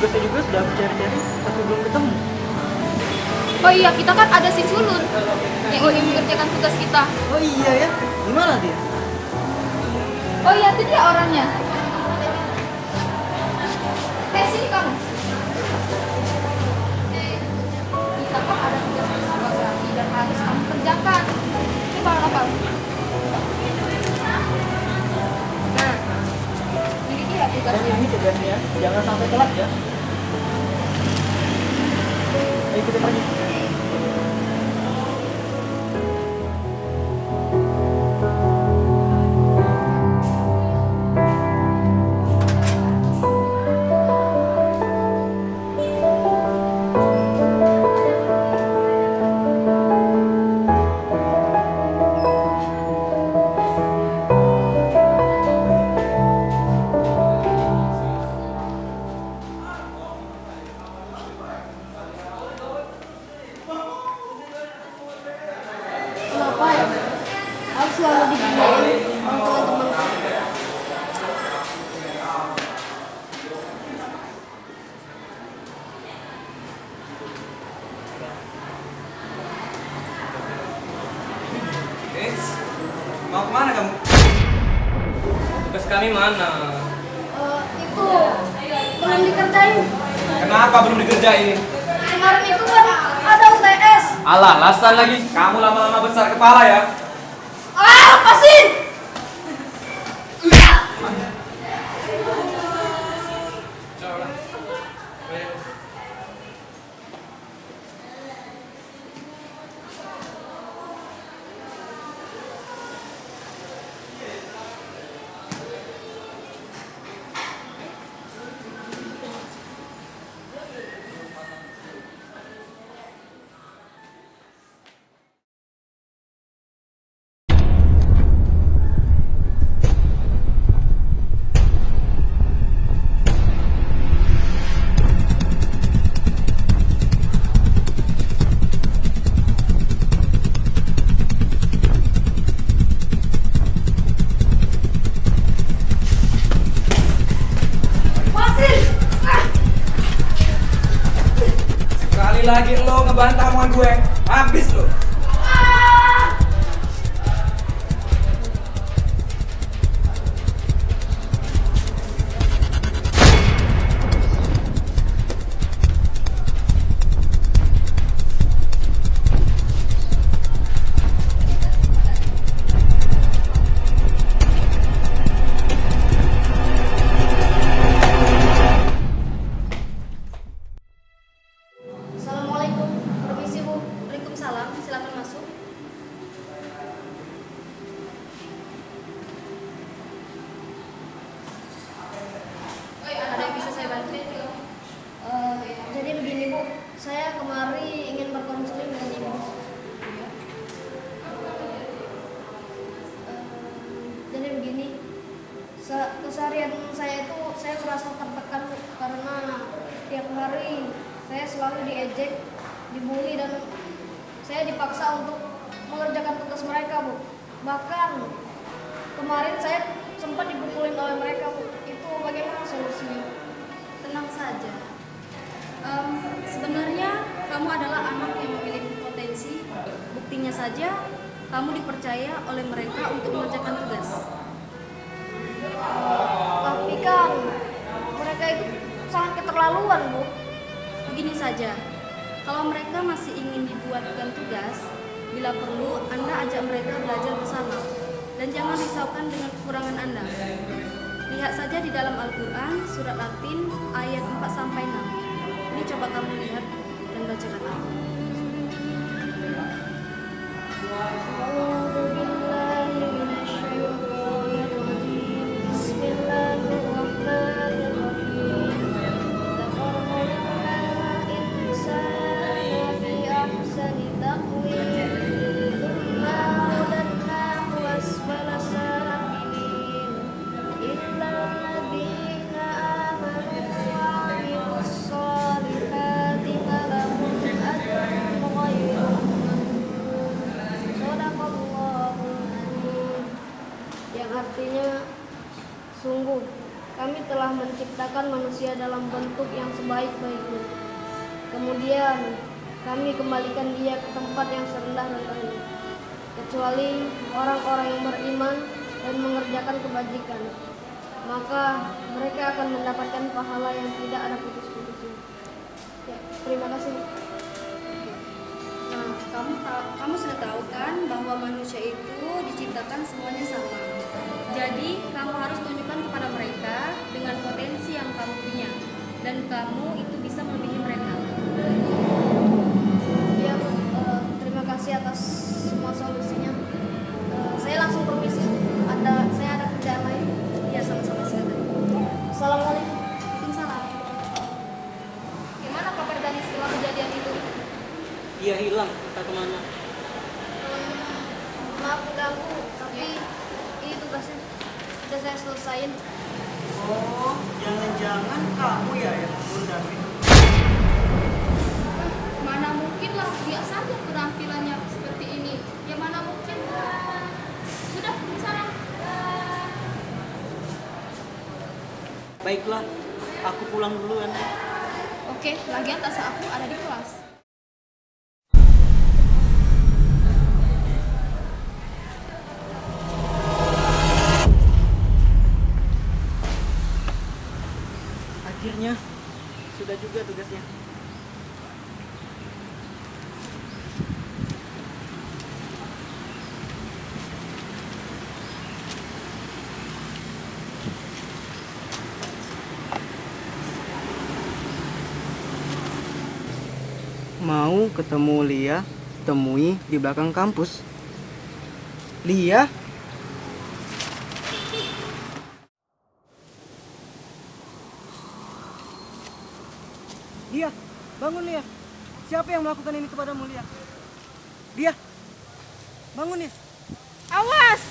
Tugasnya juga sudah aku cari-cari, tapi belum ketemu. Oh iya, kita kan ada si Sulun yang ingin mengerjakan tugas kita. Oh iya ya, gimana dia? Oh iya, itu dia orangnya. Sini kamu. Kita kan ada tugas rapi dan harus kamu kerjakan. Ini barang apa? Nah, ini dia tugasnya. Ini tugasnya, jangan sampai telat ya. Ayo kita pergi. Kenapa ya? Aku selalu dibingungin oleh teman-temanku. Eits, mau kemana kamu? Tugas kami mana? Itu belum dikerjain. Kenapa belum dikerjain? Kemarin itu kan ada UTS. Alah, alasan lagi. Kamu lama-lama besar kepala ya. Lepasin! Sekali lagi lo ngebantah omongan gue, habis lo. Assalamualaikum. Permisi Bu. Waalaikumsalam. Silakan masuk. Ada yang bisa saya bantu? Jadi begini Bu, saya kemari ingin berkonseling dengan Ibu. Jadi begini, keseharian saya itu saya merasa tertekan Bu, karena setiap hari saya selalu diejek, dibully, dan saya dipaksa untuk mengerjakan tugas mereka Bu. Bahkan kemarin saya sempat dipukulin oleh mereka Bu. Itu bagaimana solusinya? Tenang saja. Sebenarnya kamu adalah anak yang memiliki potensi. Buktinya saja kamu dipercaya oleh mereka untuk mengerjakan tugas. Tapi kan mereka itu sangat keterlaluan Bu. Begini saja, kalau mereka masih ingin dibuatkan tugas, bila perlu Anda ajak mereka belajar bersama dan jangan risaukan dengan kekurangan Anda. Lihat saja di dalam Al-Quran surat Latin ayat 4-6. Ini coba kamu lihat dan bacakan aku. manusia dalam bentuk yang sebaik-baiknya. Kemudian kami kembalikan dia ke tempat yang serendah-rendahnya, kecuali orang-orang yang beriman dan mengerjakan kebajikan. Maka mereka akan mendapatkan pahala yang tidak ada putus-putusnya. Ya, terima kasih. Nah, kamu sudah tahu kan bahwa manusia itu diciptakan semuanya sama. Jadi, kamu harus tunjukkan kepada mereka dengan potensi yang kamu punya, dan kamu itu bisa melebihi mereka. Ya, terima kasih atas semua solusinya. Saya langsung permisi. Saya ada kerjaan lain. Ya, sama-sama, silakan. Assalamualaikum. Waalaikumsalam. Gimana kabar Dani setelah kejadian itu? Dia hilang, entah kemana. Maaf mengganggu, tapi ini tugasnya sudah saya selesaiin. Oh, jangan-jangan kamu ya yang membunuh David? Mana mungkin lah dia saja penampilannya seperti ini. Ya mana mungkin. Sudah, sana. Baiklah, aku pulang duluan. Oke, lagian tas aku ada di kelas. Akhirnya sudah juga tugasnya. Mau ketemu Lia, temui di belakang kampus. Lia? Lia, bangun Lia. Siapa yang melakukan ini kepadamu Lia? Lia, bangun ya. Awas!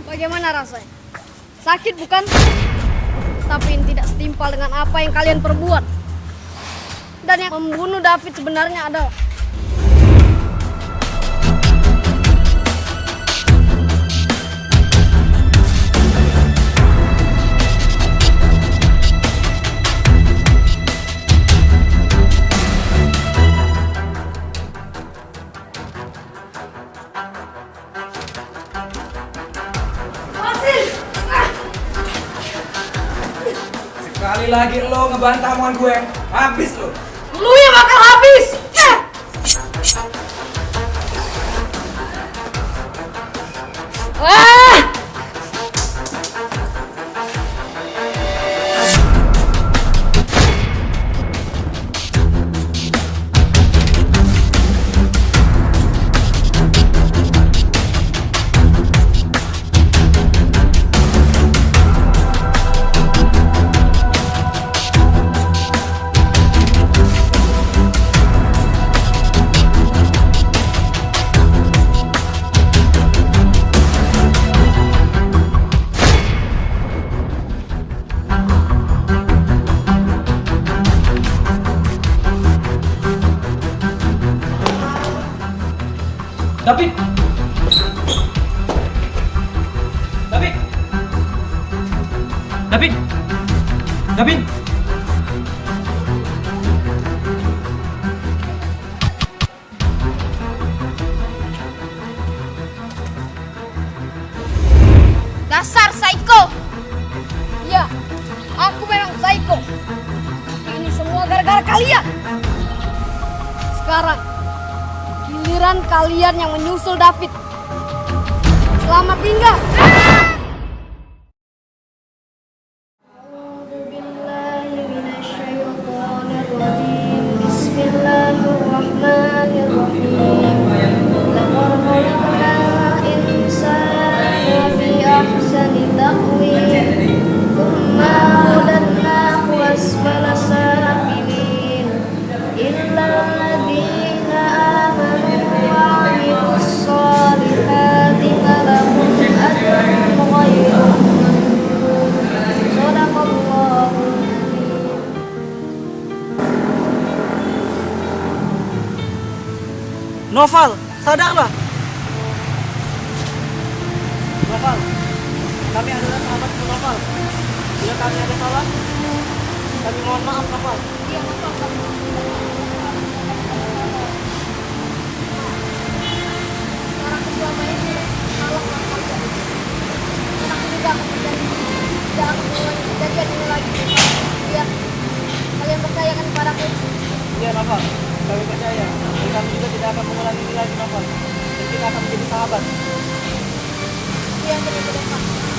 Bagaimana rasanya? Sakit bukan? Tapi ini tidak setimpal dengan apa yang kalian perbuat. Dan yang membunuh David sebenarnya adalah Sekali lagi lo ngebantah omongan gue, habis lo. lu yang bakal habis. David! David! David! David! Dasar psycho. Ya, aku memang psycho. Ini semua gara-gara kalian. Sekarang giliran kalian yang menyusul David. Selamat tinggal. Noval, sadarlah. Noval, kami adalah sahabat Noval. kami ada salah, kami mohon maaf Noval. Iya, Noval, kami orang selama ini salah Noval. Karena aku tidak akan terjadi, tidak akan mengulangi kejadian ini lagi. Iya, kalian percayakan kepadaku. Iya Noval, kami percaya. Dan kami juga tidak akan mengulangi ini lagi Noval. Dan kita akan menjadi sahabat. Iya, benar-benar Pak.